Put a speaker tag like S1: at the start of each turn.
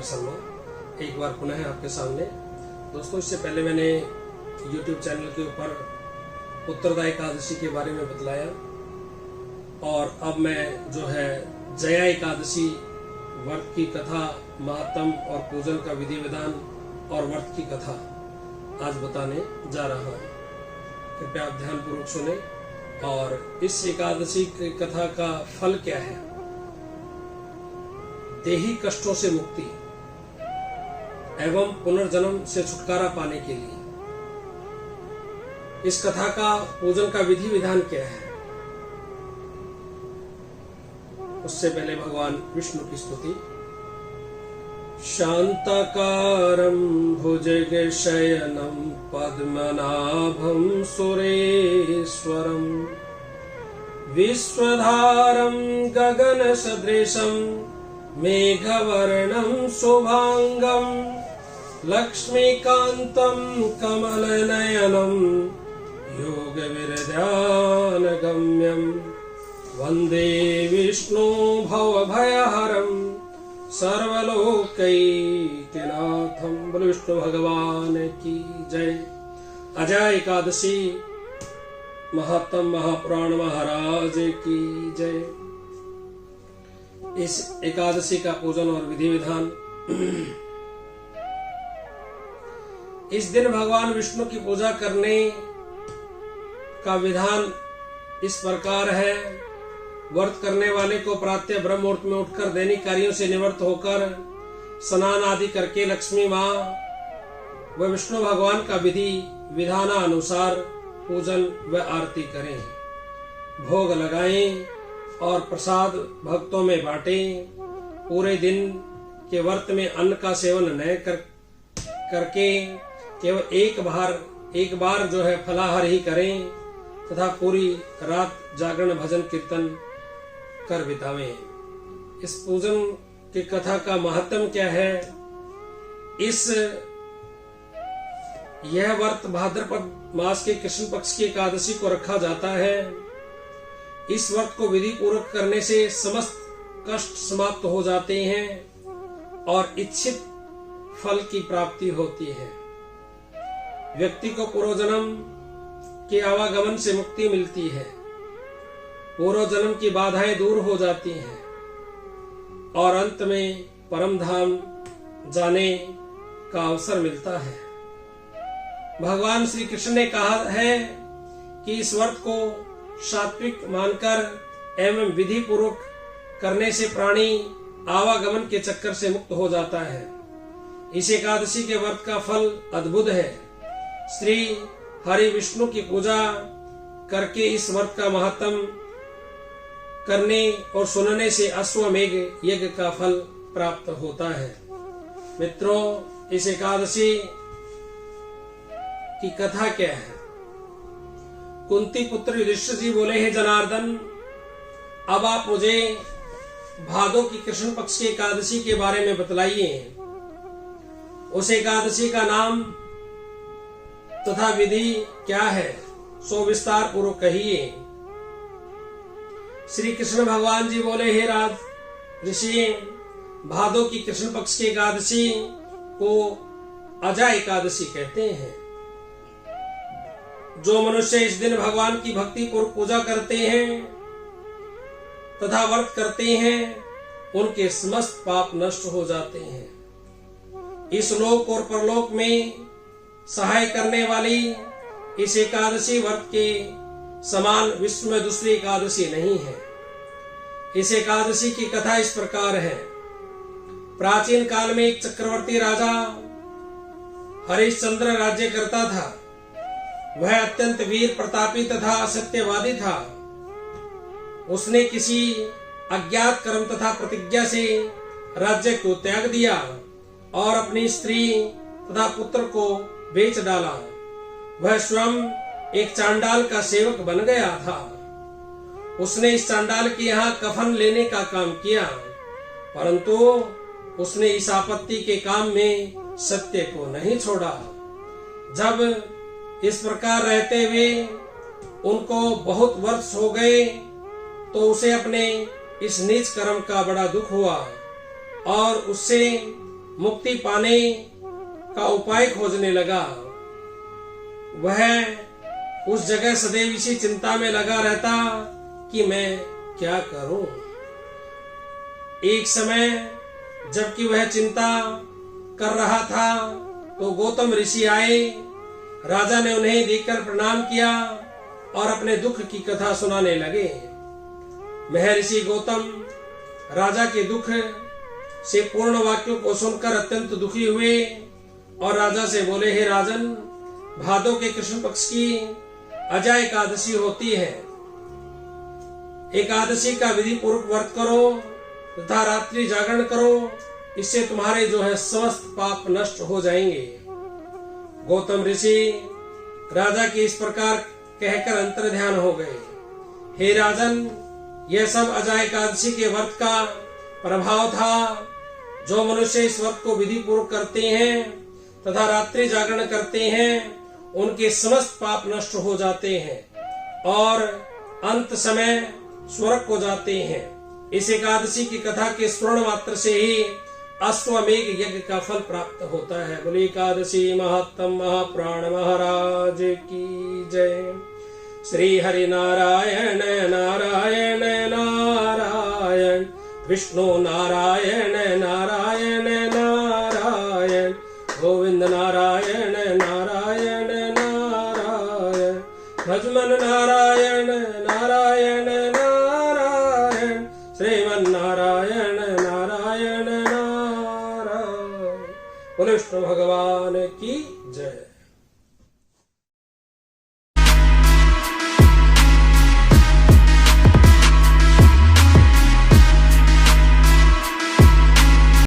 S1: शर्मा एक बार पुनः आपके सामने। दोस्तों, इससे पहले मैंने YouTube चैनल के ऊपर उत्तरदायी एकादशी के बारे में बतलाया और अब मैं जो है जया एकादशी व्रत की कथा, महात्म और पूजन का विधि विधान और व्रत की कथा आज बताने जा रहा हूँ। कृपया आप ध्यानपूर्वक सुने। और इस एकादशी की कथा का फल क्या है? देही कष्टों से मुक्ति एवं पुनर्जन्म से छुटकारा पाने के लिए। इस कथा का पूजन का विधि विधान क्या है? उससे पहले भगवान विष्णु की स्तुति। शांताकारं भुजगशयनं पद्मनाभं सुरेश्वरं विश्वधारं गगनसदृशं मेघवर्णं शुभांगं लक्ष्मीकान्तं कमलनयनं योगविरध्यानगम्यं वन्दे विष्णु भवभयहरं सर्वलोकैकनाथं। बोलो विष्णु भगवान की जय। अजय एकादशी महात्म महापुराण महाराज की जय। इस एकादशी का पूजन और विधि विधान। इस दिन भगवान विष्णु की पूजा करने का विधान इस प्रकार है। व्रत करने वाले को प्रातः ब्रह्म मुहूर्त में उठकर दैनिक कार्यों से निवृत्त होकर स्नान आदि करके लक्ष्मी माँ व विष्णु भगवान का विधि विधानानुसार पूजन व आरती करें, भोग लगाएं और प्रसाद भक्तों में बांटें। पूरे दिन के व्रत में अन्न का सेवन न करके केवल एक बार जो है फलाहार ही करें तथा पूरी रात जागरण भजन कीर्तन कर बितावें। इस पूजन की कथा का महत्व क्या है? यह व्रत भाद्रपद मास के कृष्ण पक्ष की एकादशी को रखा जाता है। इस व्रत को विधि पूर्वक करने से समस्त कष्ट समाप्त हो जाते हैं और इच्छित फल की प्राप्ति होती है। व्यक्ति को पूर्व जन्म के आवागमन से मुक्ति मिलती है, पूर्व जन्म की बाधाएं दूर हो जाती हैं और अंत में परम धाम जाने का अवसर मिलता है। भगवान श्री कृष्ण ने कहा है कि इस व्रत को सात्विक मानकर एवं विधि पूर्वक करने से प्राणी आवागमन के चक्कर से मुक्त हो जाता है। इस एकादशी के व्रत का फल अद्भुत है। श्री हरि विष्णु की पूजा करके इस व्रत का महत्व करने और सुनने से अश्वमेघ यज्ञ का फल प्राप्त होता है। मित्रों, इस एकादशी की कथा क्या है? कुंती पुत्र युधिष्ठिर जी बोले, हे जनार्दन, अब आप मुझे भादो की कृष्ण पक्ष की एकादशी के बारे में बतलाइए। उस एकादशी का नाम तथा विधि क्या है, सो विस्तार पूर्वक कहिए। श्री कृष्ण भगवान जी बोले, हे राज ऋषि, भादो की कृष्ण पक्ष की एकादशी को अजय एकादशी कहते हैं। जो मनुष्य इस दिन भगवान की भक्ति पूर्वक पूजा करते हैं तथा व्रत करते हैं, उनके समस्त पाप नष्ट हो जाते हैं। इस लोक और परलोक में सहाय करने वाली इस एकादशी व्रत के समान विश्व में दूसरी एकादशी नहीं है। इस एकादशी की कथा इस प्रकार है। प्राचीन काल में एक चक्रवर्ती राजा हरिश्चंद्र राज्य करता था। वह अत्यंत वीर प्रतापी तथा सत्यवादी था। उसने किसी अज्ञात कर्म तथा प्रतिज्ञा से राज्य को त्याग दिया और अपनी स्त्री तथा पुत्र को बेच डाला। वह स्वयं एक चांडाल का सेवक बन गया था। उसने इस चांडाल के यहाँ कफन लेने का काम किया, परंतु उसने इस आपत्ति के काम में सत्य को नहीं छोड़ा। जब इस प्रकार रहते हुए उनको बहुत वर्ष हो गए तो उसे अपने इस नीच कर्म का बड़ा दुख हुआ और उससे मुक्ति पाने का उपाय खोजने लगा। वह उस जगह सदैव इसी चिंता में लगा रहता कि मैं क्या करूं। एक समय जबकि वह चिंता कर रहा था तो गौतम ऋषि आए। राजा ने उन्हें देखकर प्रणाम किया और अपने दुख की कथा सुनाने लगे। महर्षि गौतम राजा के दुख से पूर्ण वाक्यों को सुनकर अत्यंत दुखी हुए और राजा से बोले, हे राजन, भादो के कृष्ण पक्ष की अजय एकादशी होती है। एकादशी का विधि पूर्वक व्रत करो तथा रात्रि जागरण करो, इससे तुम्हारे जो है समस्त पाप नष्ट हो जाएंगे। गौतम ऋषि राजा के इस प्रकार कहकर अंतर ध्यान हो गए। हे राजन, यह सब अजय एकादशी के व्रत का प्रभाव था। जो मनुष्य इस व्रत को विधि पूर्वक करते हैं तथा रात्रि जागरण करते हैं, उनके समस्त पाप नष्ट हो जाते हैं और अंत समय स्वर्ग को जाते हैं। इस एकादशी की कथा के स्मरण मात्र से ही अश्वमेघ यज्ञ का फल प्राप्त होता है। बोले एकादशी महात्म महाप्राण महाराज की जय। श्री हरि नारायण नारायण नारायण, विष्णु नारायण नारायण नारायण, गोविंद नारायण नारायण नारायण, भजमन नारायण नारायण नारायण, श्रीमन नारायण नारायण नारायण। बोले विष्णु भगवान की